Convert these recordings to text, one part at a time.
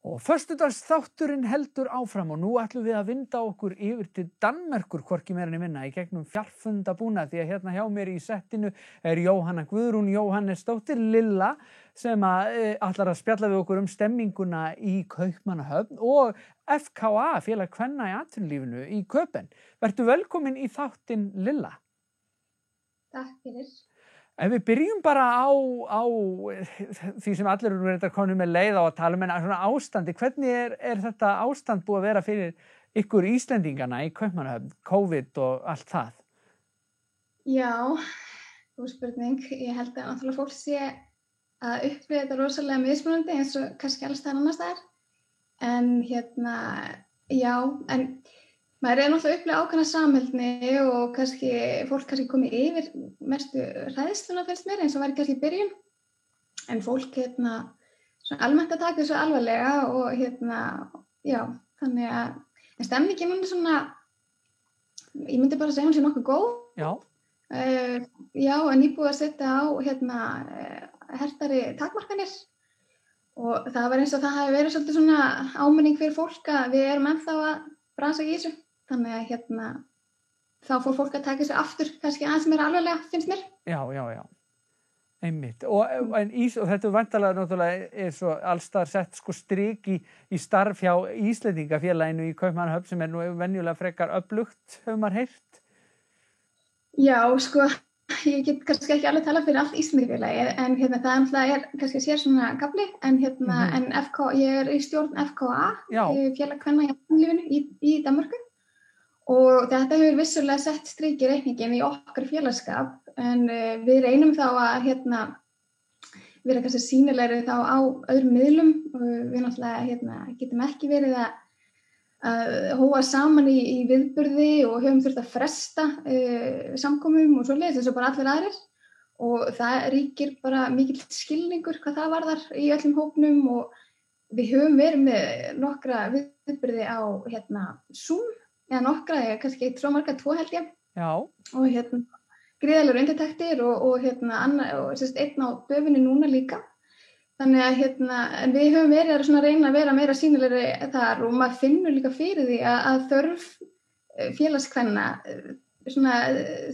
Og föstudagsþátturinn heldur áfram og nú ætlum við að vinda okkur yfir til Danmerkur, hvorki meira né minna, í gegnum fjarfundabúnað, því að hérna hjá mér í settinu er Jóhanna Guðrún Jóhannesdóttir Lilla sem ætlar að spjalla við okkur stemminguna í Kaupmannahöfn og FKA, Félag kvenna í atvinnulífinu í Köpen. Vertu velkomin í þáttinn Lilla. Takk fyrir. Ef við byrjum bara á því sem allir eru reyndar konur með leið á að tala um, en svona ástandi, hvernig er þetta ástand búið að vera fyrir ykkur Íslendingana í Kaupmannahöfn, COVID og allt það? Já, góð spurning. Ég held að náttúrulega fólk sé að upplifa þetta rosalega mismunandi eins og kannski alls það annars þar. En já, en maður náttúrulega að upplifa ákveðna samheldni og fólk komið yfir mestu hræðsluna finnst mér eins og væri kannski í byrjun. En fólk svona almennt að taka þessu alvarlega og já, þannig að stemningin er svona, ég myndi bara segja hún sé nokkuð góð. Já. Já, en nýbúið að setja á hertari takmarkanir og það var eins og það hafi verið svolítið svona áminning fyrir fólk að við erum ennþá að bransa í þessu. Þannig að þá fór fólk að taka þessu aftur, kannski aðeins meira alvarlega, finnst mér. Já, einmitt. Og þetta er væntanlega náttúrulega er svo allstaðar sett strik í starf hjá Íslendingafélaginu í Kaupmannahöfn sem er nú venjulega frekar öflugt, hefur maður heyrt? Já, ég get kannski ekki alveg talað fyrir allt Íslendingafélagi, en það er kannski sér svona kafli, en ég er í stjórn FKA, Félag kvenna í atvinnulífinu í Danmörku. Og þetta hefur vissulega sett strik í reikninginn í okkar félagskap, en við reynum þá að vera kannski sýnilegri þá á öðrum miðlum. Við náttúrulega getum ekki verið að hóa saman í viðburði og höfum þurft að fresta samkomum og svoleiðis eins og bara allir aðrir. Og það ríkir bara mikill skilningur hvað það varðar í öllum hópnum og við höfum verið með nokkra viðburði á Zoom. Eða nokkra, kannski ekki svo marga, 2 held ég. Já. Og gríðarlegar undirtektir og einn á döfinni núna líka. Þannig að en við höfum verið að reyna að vera meira sýnilegri þar og maður finnur líka fyrir því að þörf félagskvenna,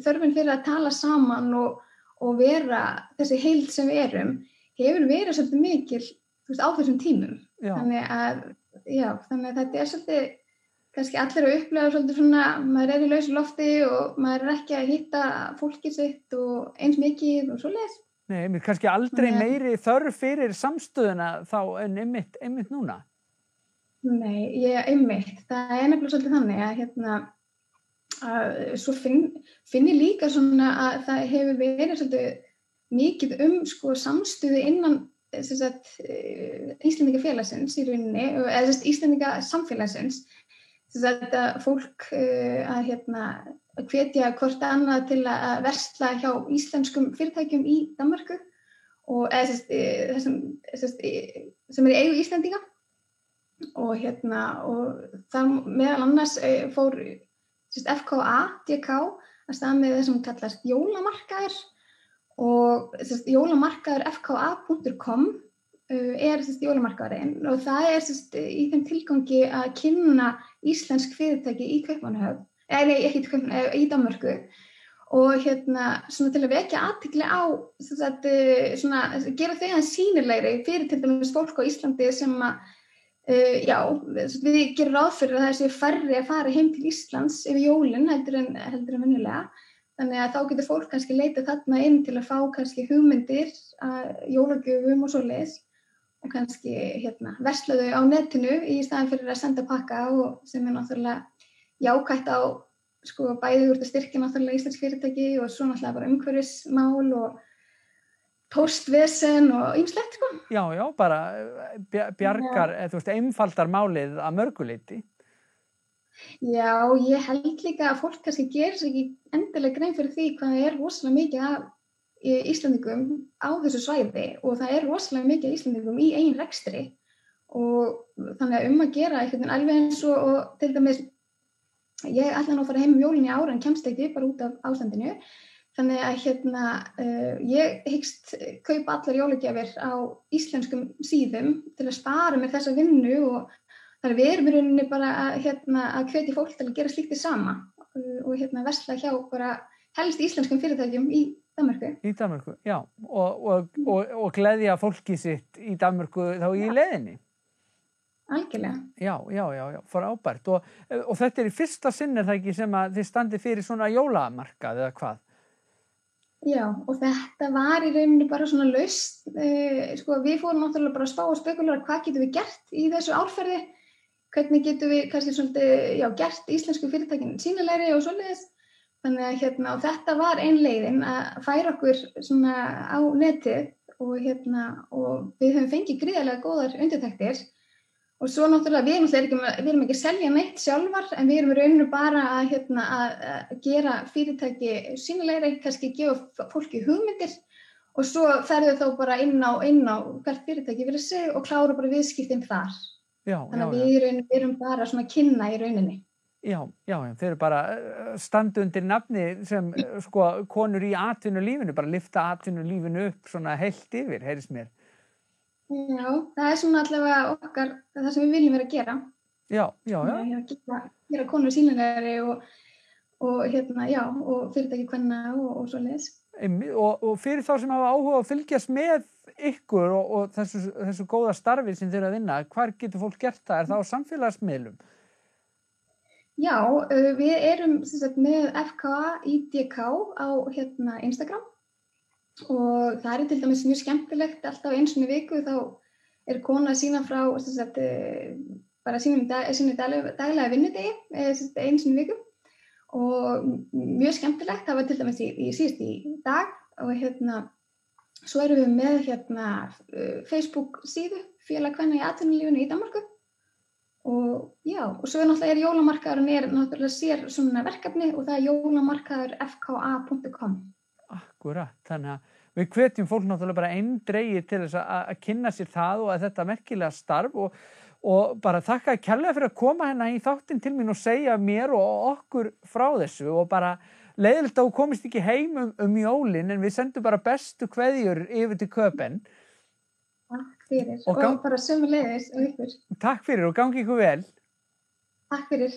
þörfin fyrir að tala saman og vera þessi heild sem við erum, hefur verið svolítið mikil á þessum tímum. Þannig að þetta er svolítið kannski allir að upplega svolítið svona, maður er í lausu lofti og maður er ekki að hitta fólkið sitt og eins mikið og svoleiðis. Nei, kannski aldrei meiri þörf fyrir samstöðuna þá en einmitt núna? Nei, einmitt. Það er nefnilega svolítið þannig að svo finn ég líka svona að það hefur verið svolítið mikið samstöðu innan Íslendingafélagsins í rauninni, eða Íslendingasamfélagsins. Þetta fólk að hvetja hvort annað til að versla hjá íslenskum fyrirtækjum í Danmörku og sem er í eigu Íslendinga og þar meðal annars fór FKA, DK að stað með það sem kallast jólamarkaður og jólamarkaður fka.com er jólamarkaðurinn og það er í þeim tilgangi að kynna íslensk fyrirtæki í Kaupmannahöfn, ekki í Kaupmannahöfn, í Danmörku og svona til að vekja athygli á gera þau aðeins sýnilegri fyrir til dæmis fólk á Íslandi sem við gerum ráð fyrir að það sé færri að fara heim til Íslands yfir jólin heldur en venjulega. Þannig að þá getur fólk kannski leitað þarna inn til að fá kannski hugmyndir að jólagjöfum og svoleiðis og kannski versla þau á netinu í staðinn fyrir að senda pakka og sem er náttúrulega jákvætt á bæði úr að styrkja náttúrulega íslensk fyrirtæki og svo náttúrulega bara umhverfismál og póstvesen og ýmislegt Já, bara bjargar, einfaldar málið að mörgu leyti. Já, ég held líka að fólk kannski gerir sig ekki endilega grein fyrir því hvað það er rosalega mikið af Íslendingum á þessu svæði og það er rosalega mikið af Íslendingum í eigin rekstri og þannig að að gera alveg eins og til dæmis ég ætla nú að fara heim jólin í ár en kemst ekki bara út af ástandinu Þannig að ég hyggst kaupa allar jólagjafir á íslenskum síðum til að spara mér þessa vinnu og þannig við erum í rauninni bara að hvetja fólk til að gera slíkt hið sama og versla hjá bara helst íslenskum fyrirtækjum í Danmörku. Í Danmörku, já. Og gleðja fólkið sitt í Danmörku þá í leiðinni. Algjörlega. Já, frábært. Og þetta í fyrsta sinn það ekki sem að þið standið fyrir svona jólamarkað eða hvað? Já, og þetta var í rauninni bara svona laust. Við fórum náttúrulega bara að spá og spekulera hvað getum við gert í þessu árferði, hvernig getum við kannski svolítið, gert íslensku fyrirtækin sýnilegri og svoleiðis. Þannig að og þetta var ein leiðin að færa okkur svona á netið og við höfum fengið gríðarlega góðar undirtektir. Og svo náttúrulega, við erum ekki að selja neitt sjálfar, en við erum í rauninu bara að gera fyrirtæki sýnilegri, kannski gefa fólki hugmyndir og svo ferðu þá bara inn á hvert fyrirtæki fyrir sig og klára bara viðskiptin þar. Þannig að við erum bara svona kynna í rauninni. Já, þeir eru bara standa undir nafni sem konur í atvinnulífinu, bara lyfta atvinnulífinu upp svona heilt yfir, heyrist mér. Já, það svona allavega okkar, það sem við viljum vera að gera. Já. Gera konur sýnilegri og fyrirtæki kvenna og svoleiðis. Og fyrir þá sem hafa áhuga að fylgjast með ykkur og þessu góða starfi sem þeir að vinna, hvar getur fólk gert það? Er það á samfélagsmiðlum? Já, við erum með FKA IDK á Instagram. Og það til dæmis mjög skemmtilegt, alltaf einu sinni í viku þá kona að sýna frá bara sínu daglega vinnudegi, einu sinni í viku og mjög skemmtilegt, það var til dæmis í síðust í dag og svo erum við með Facebook síðu félag kvenna í atvinnulífinu í Danmörku og svo náttúrulega jólamarkaðurinn náttúrulega sér svona verkefni og það jólamarkaður fka.com. Akkúrat, þannig að við hvetjum fólk náttúrulega bara eindregið til þess að kynna sér það og að þetta merkilega starf og bara þakka kærlega fyrir að koma hérna í þáttinn til mín og segja mér og okkur frá þessu og bara leiðilegt að þú komist ekki heim jólin en við sendum bara bestu kveðjur yfir til Köben. Takk fyrir og bara sömuleiðis og ykkur. Takk fyrir og gangi ykkur vel. Takk fyrir.